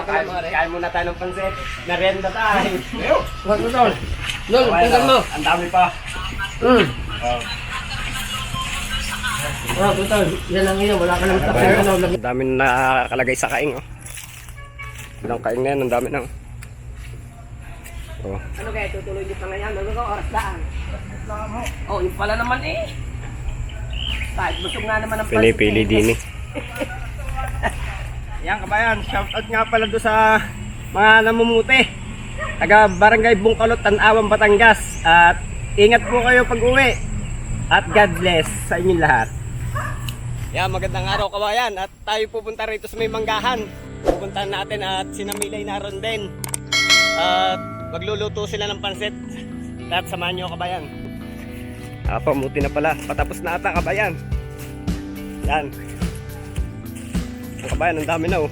Kain muna tayo ng pansit. Merienda tayo. Huwag mo tol. Lol, tingnan mo. Ang dami pa. Tol. Yan lang yun. Wala ka lang tapos. Ang dami na nakalagay sa kaing. Oh. Ilang kaing na yan. Ang dami na. Oh. Ano kaya tutuloy niyo pa ngayon? Ano ka oras daan? Oh, yung pala naman eh. Kahit busog nga naman ang Pinipili din eh. Yan kabayan, shoutout nga pala doon sa mga namumuti. Taga Barangay Bungkalot, Tanawan, Batangas. At ingat po kayo pag uwi. At God bless sa inyong lahat. Yan, magandang araw kabayan. At tayo pupunta rito sa may manggahan. Pupuntahan natin at sinamilay naroon din. At magluluto sila ng pansit. At samahan nyo kabayan. Pamuti na pala. Patapos na ata kabayan. Yan. Ang kabayan, ang dami na oh.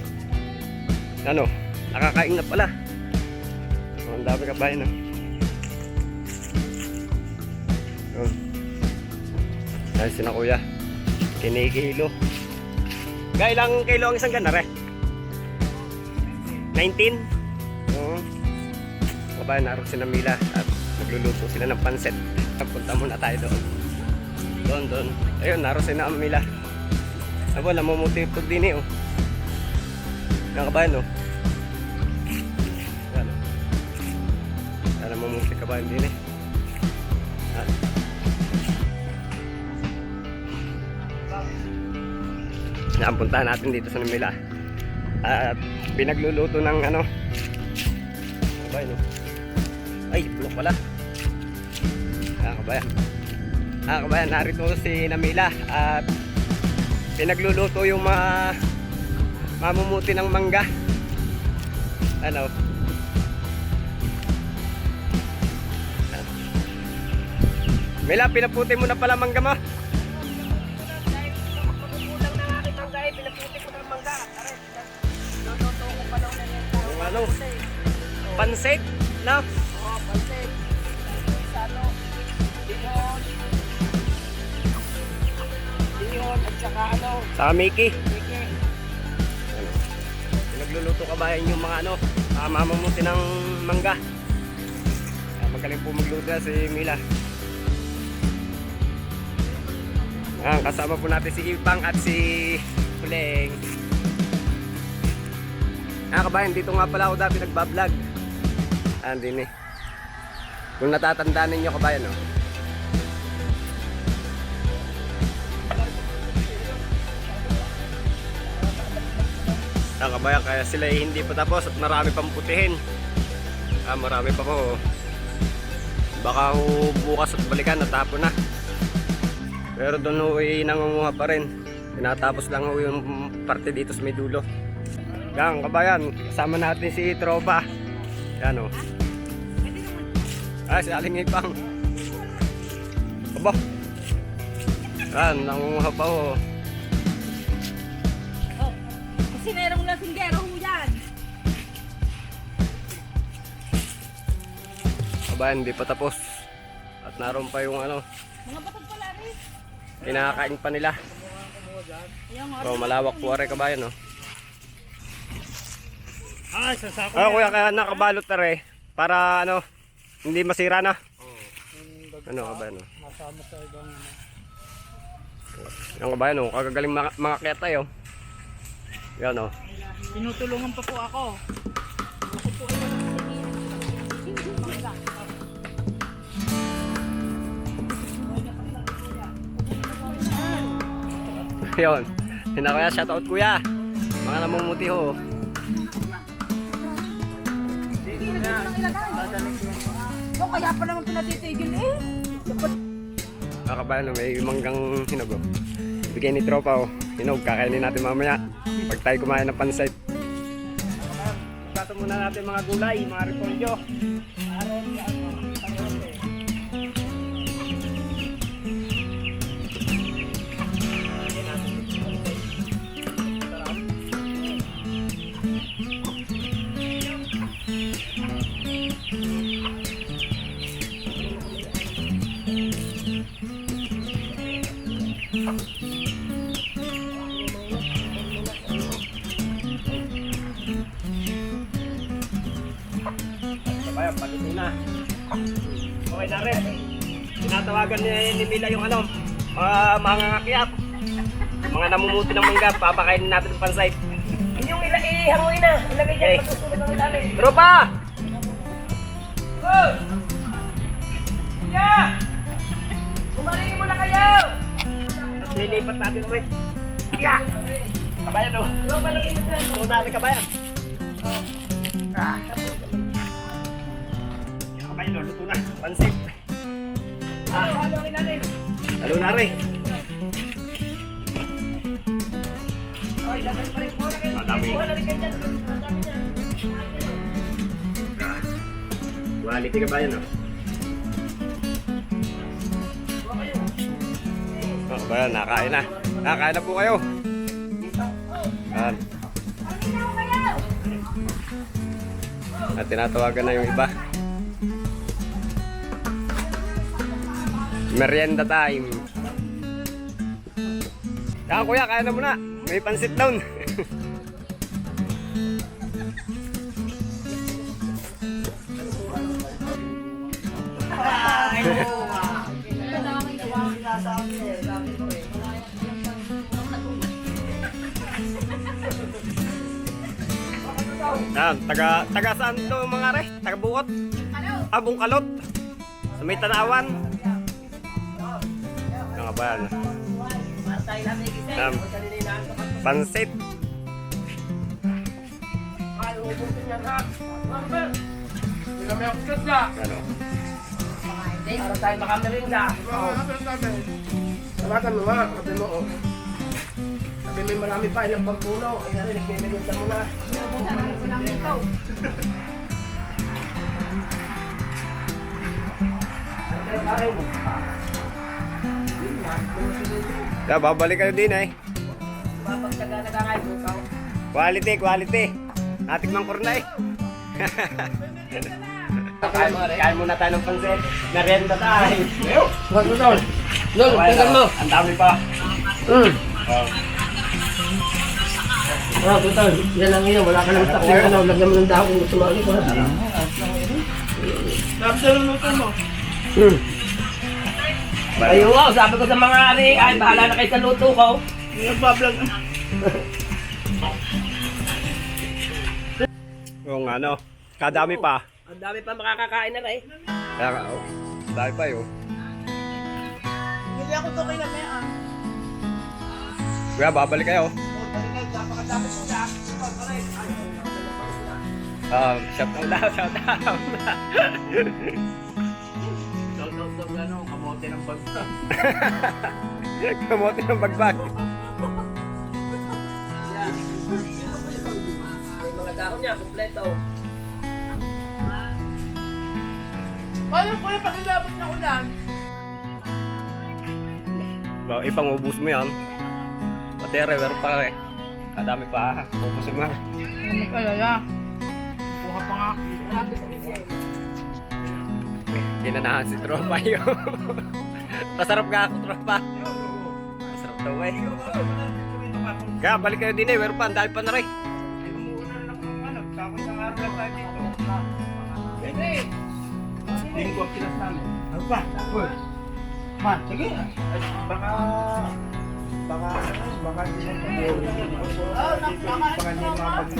Ano, nakakain na pala. Ang dami kabayan oh. Oh. Ayan sina kuya. Kinikilo. Gaya ilang kilo ang isang ganare? 19? Oo. Kabayan, naroon sila Mila at nagluluto sila ng pansit. Punta muna tayo doon. Doon. Ayun, naroon sila Mila. Abo, namumuti ito din eh oh. Yan kabayan oh. Yan oh. Yan namumuti kabayan din eh. Yan. Napuntahan natin dito sa Namila. At pinagluluto ng ano. Kabayan oh. Ay, bulok pala. Yan kabayan. Kabayan, narito si Namila. At pinagluluto yung mga mamumuti ng mangga. Ano? Mila, pinaputi mo na pala mangga mo. Yung ano? Pansit? No? Oo, pansit. Sano? Dihon at saka ano? Sa Mickey. Pinagluluto kabayan yung mga ano, mamumuti ng mangga. Magaling po magluto si Mila. Kasama po natin si Ipang at si Kuleng. Kabayan, dito nga pala ako dati nagbablog. Andin eh. Kung natatandaan ninyo kabayan no? Kabayan, kaya sila hindi pa tapos at marami pang putihin. Marami pa po. Baka bukas at balikan natapon na. Pero doon ho nangunguha pa rin. Tinatapos lang ho yung parte dito sa may dulo. Yan kabayan, kasama natin si Tropa. Yan o. Si Aling Ipang. Aba. Yan, nangunguha pa ho. Sinerong na singgero ho yan. Kabayan, hindi pa tapos. At naroon pa yung ano. Mga batag pala rin. Kinakain pa nila. So, malawak po are kabayan no. Kuya, kaya nakabalot na rin. Para ano, hindi masira na. Ano kabayan no. Masama sa ibang ano. Yung kabayan no, kagagaling mga kaya tayo. Yan o. Tinutulungan pa po ako. Yun. Kuya, shoutout kuya. Mga namumuti ho. O kaya pa naman pinatitigil eh. Kabayan may manggang hinog o. Bigay ni Tropa o. Hinog, kakainin natin mamaya. Pag tayo kumain ng pansit. Kato muna natin mga gulay, mga repolyo. Kabayan, paluto na. Okay na rin. Tinatawagan ni Mila yung ano, mga ngakyap. Mga namumuti ng mangga, papakainin natin ng pansay. Yung ihanguin na. Ilagay dyan. Okay. Matusunod ang ilalim. Tropa! Oh! Yeah! Umaringin mo na kayo! At lilipat natin ulit. Yeah! Kabayan o. Pumunta natin kabayan. Kabayan o, luto na. Pansit. Ano ang ilalim? Lalo na rin. Oh, ilagay pa rin po. Madami. Quality kabayan o. Oh, kabayan, nakain na. Nakain na po kayo. Yan. At tinatawagan na yung iba. Merienda time. Yan kuya, kaya na muna. May pansit down. Yan, taga saan to mga re? Taga Buot? Bungkalot. Sa may Tanawan. Mga ba yan? Pansit. Ano? Para tayo makamerinda. Tawagan mo nga. Sabi mo, oh. Sabi may marami pa. Ilang pagpuno. Ay, narinig, may minuta mo na. Yeah, babalik kayo din eh. Mapagtaga na kakain mo ikaw. Quality. Ating mangkurna eh. Kain muna tayo ng pansit. Merienda tayo. Huwag mo doon. Doon, tingnan mo. Ang dami pa. Hmm. Oh. Oh, tutal. Yan lang yun. Wala ka lang takling ano. Lagyan mo ng dahon kung gusto mo. Napsaluluto mo. Hmm. Ayun nga, sabi ko sa mga ari, ay bahala na kayo sa luto ko. Nagbablog. Yung ano, kadami pa. Ang dami pa makakakain na rin. Kaya nga, oh. Dami pa yun. Hindi ako to kay Lamea. Kuya, babalik kayo. Shout out daw, shout out. Kamote ng bagbag. Kamote ng bagbag. May mga dahon niya, kompleto. Kaya po yung pakilabot na ulan. Ipangubos mo yan. Pati rever pa rin. Kadami pa. Ubus mo. Ano kaya ya? Buka pa nga. Ginanahan si tropa yun. Masarap nga ako tropa. Masarap daw eh. Kaya balik kayo din eh. Meron pa. Ang dami pa na rin. Linggo ang kinas namin. Ano ba? Uy. Man, sige. Baka hindi lang baka hindi mapag-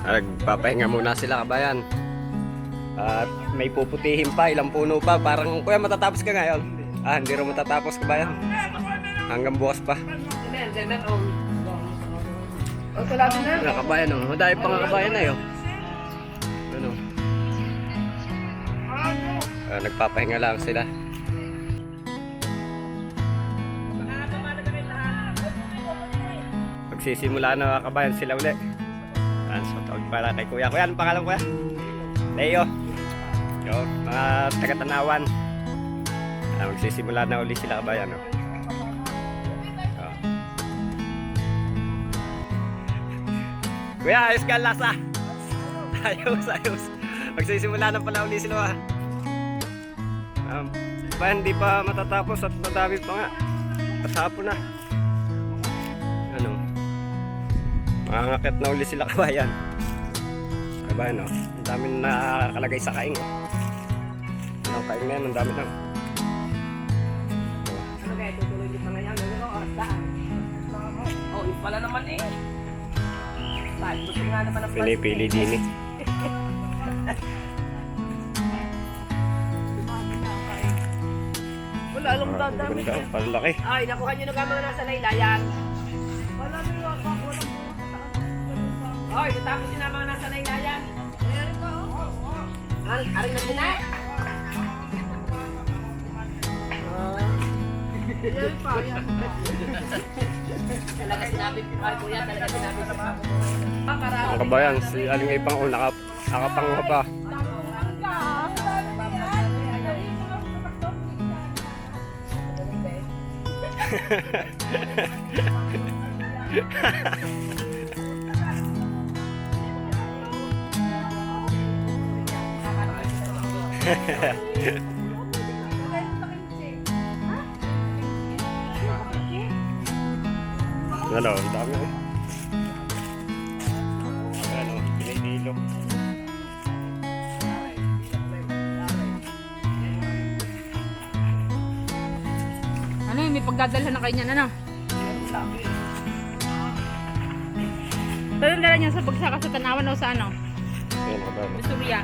Nagpapahinga muna sila kabayan. At may puputihin pa. Ilang puno pa. Parang kuya matatapos ka ngayon. Hindi rin matatapos kabayan. Hanggang bukas pa. Kabayan oh. Madami pa nga kabayan na yun. Ano? Nagpapahinga lang sila. Magsisimula na mga kabayan sila uli. So tawag para kay kuya. Kuya, anong pangalan kuya? Leo. Yo, mga taga-Tanawan. Magsisimula na uli sila kabayan. Oh. Kuya, ayos ka ang lasa. Ayos. Magsisimula na pala uli sila. Pa hindi pa matatapos at madami pa nga. At hapon na. Ano? Mangakit na uli sila kabayan. Kabayan, no? Ang dami na nakakalagay sa kaing. Ang kaing na yan, ang dami na. Ano kaya, tutuloy yung mga yan, ano, oras daan. Oh, yun pala naman eh. Kahit gusto nga naman ang Pinipili din eh. Wala lang dadami. Ganda, palaki. Ay, nakuha nyo na ka mga nasa laylayan. Wala na yung ako. Walang Ay, natapos yun ang mga nasa laylayan. Meron ka, oh. Aring na din eh. Yan pa, yan. Talaga sinabi ko, ay kuya, talaga sinabi ko. Ang kabayan, si Aling Ipang o nakapanguha pa. Ano, ang dami eh. Ano, pinidilo. Ano yun, may pagdadalhan na kayo niyan, ano? Saan dala niya sa bagsaka sa Tanawan o sa ano? Ayan, kabayan. Sa Surya.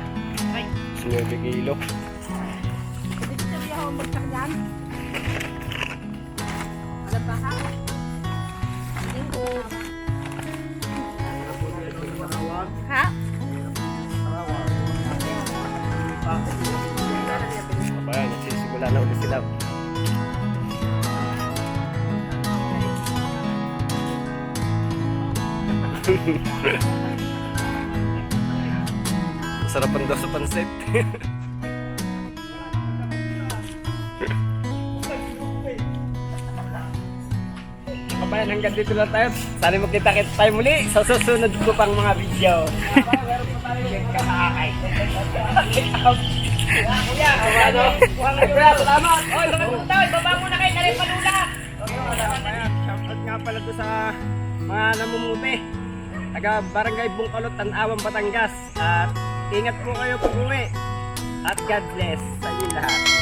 Ay, 9 kilo. dito sa Surya ako ang bagsak yan. Alam ba ha? Ha? Kabayan, nagsisimula na ulit sila. Sarapan daw sa pansit. Kabayan, hanggang dito lang tayo. Sana magkita-kita tayo muli sa susunod ko pang mga video. Meron pa tayo yung kakakay. Kuya, salamat. Oy, tayo, baba muna kayo, tayo palula. Shoutout nga pala doon sa mga namumuti. Taga Barangay Bungkalot, Tanawan, Batangas. At ingat po kayo pag uwi. At God bless sa inyo lahat.